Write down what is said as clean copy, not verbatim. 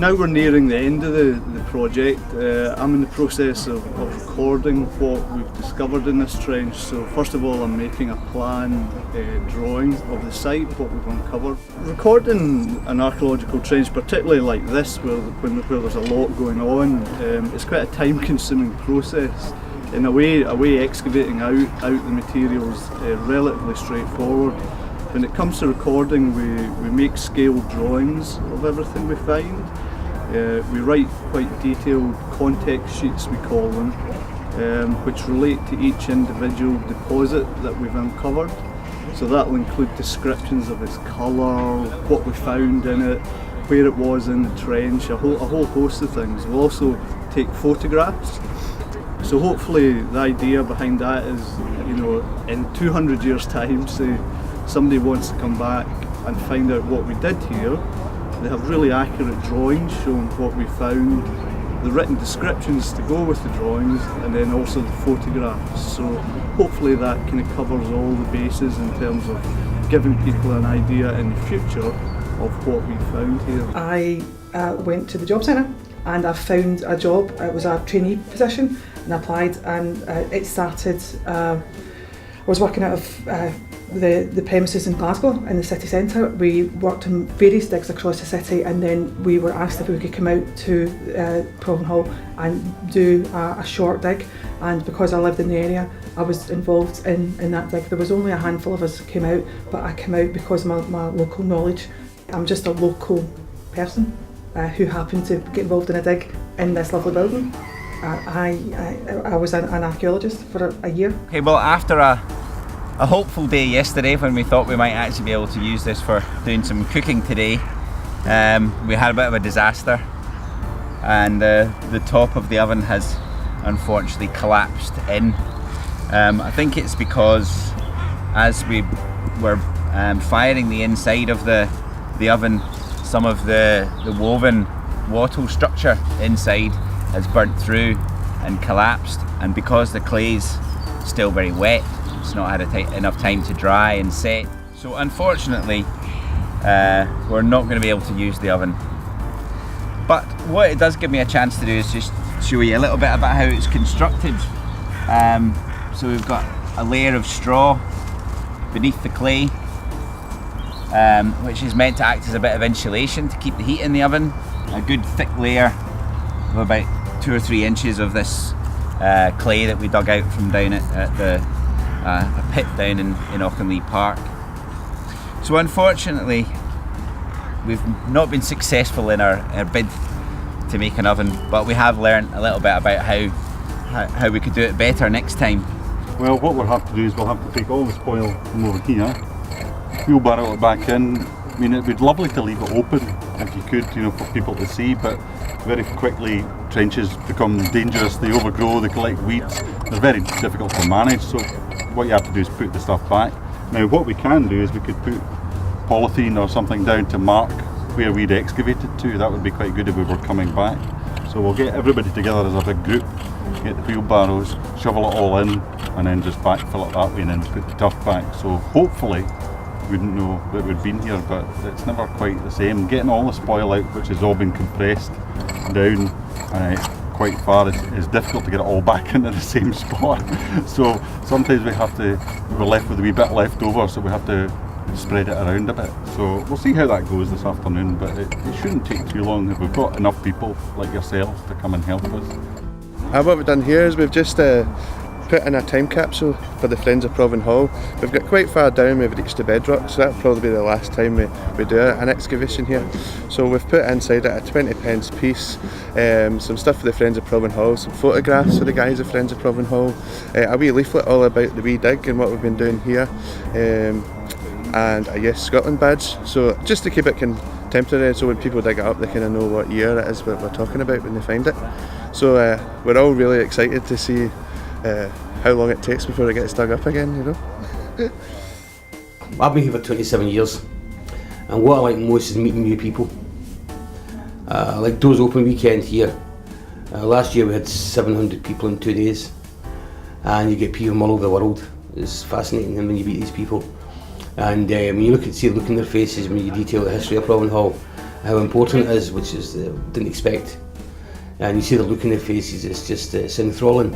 Now we're nearing the end of the project. I'm in the process of recording what we've discovered in this trench. So first of all, I'm making a plan drawing of the site, what we've uncovered. Recording an archaeological trench, particularly like this, where there's a lot going on, it's quite a time-consuming process. In a way, excavating out the materials relatively straightforward. When it comes to recording, we make scaled drawings of everything we find. We write quite detailed context sheets, we call them, which relate to each individual deposit that we've uncovered. So that will include descriptions of its colour, what we found in it, where it was in the trench, a whole host of things. We'll also take photographs. So hopefully the idea behind that is, in 200 years' time, say somebody wants to come back and find out what we did here, they have really accurate drawings showing what we found, the written descriptions to go with the drawings, and then also the photographs. So hopefully that kind of covers all the bases in terms of giving people an idea in the future of what we found here. I went to the job centre and I found a job. It was a trainee position, and I applied, and it started. I was working out of the premises in Glasgow in the city centre. We worked on various digs across the city, and then we were asked if we could come out to Provan Hall and do a short dig. And because I lived in the area, I was involved in that dig. There was only a handful of us who came out, but I came out because of my local knowledge. I'm just a local person who happened to get involved in a dig in this lovely building. I was an archaeologist for a year. Okay, well, after a hopeful day yesterday when we thought we might actually be able to use this for doing some cooking today, we had a bit of a disaster, and the top of the oven has unfortunately collapsed in. I think it's because as we were firing the inside of the oven, some of the woven wattle structure inside has burnt through and collapsed, and because the clay's still very wet, it's not had enough time to dry and set. So unfortunately, we're not going to be able to use the oven. But what it does give me a chance to do is just show you a little bit about how it's constructed. So we've got a layer of straw beneath the clay, which is meant to act as a bit of insulation to keep the heat in the oven. A good thick layer of about 2 or 3 inches of this clay that we dug out from down at a pit down in Auchinleigh Park. So unfortunately, we've not been successful in our bid to make an oven, but we have learned a little bit about how we could do it better next time. Well, what we'll have to do is we'll have to take all the spoil from over here, wheelbarrow it back in. I mean, it'd be lovely to leave it open if you could, for people to see, but very quickly trenches become dangerous, they overgrow, they collect weeds, they're very difficult to manage, so what you have to do is put the stuff back. Now what we can do is we could put polythene or something down to mark where we'd excavated to. That would be quite good if we were coming back. So we'll get everybody together as a big group, get the wheelbarrows, shovel it all in, and then just backfill it that way and then put the turf back. So hopefully we wouldn't know that we'd been here, but it's never quite the same. Getting all the spoil out, which has all been compressed down quite far, is difficult to get it all back into the same spot. So sometimes we're left with a wee bit left over, so we have to spread it around a bit. So we'll see how that goes this afternoon, but it shouldn't take too long if we've got enough people like yourselves to come and help us. What we've done here is we've just put in a time capsule for the Friends of Provan Hall. We've got quite far down, we've reached the bedrock, so that'll probably be the last time we do an excavation here. So we've put inside it a 20p piece, some stuff for the Friends of Provan Hall, some photographs for the guys of Friends of Provan Hall, a wee leaflet all about the wee dig and what we've been doing here, and a Yes Scotland badge, so just to keep it contemporary, so when people dig it up they kind of know what year it is what we're talking about when they find it. So we're all really excited to see how long it takes before it gets dug up again, I've been here for 27 years, and what I like most is meeting new people. Like Doors Open weekend here. Last year we had 700 people in 2 days, and you get people from all over the world. It's fascinating when you meet these people, and when you see the look in their faces when you detail the history of Provan Hall, how important it is, which is didn't expect. And you see the look in their faces, it's just it's enthralling.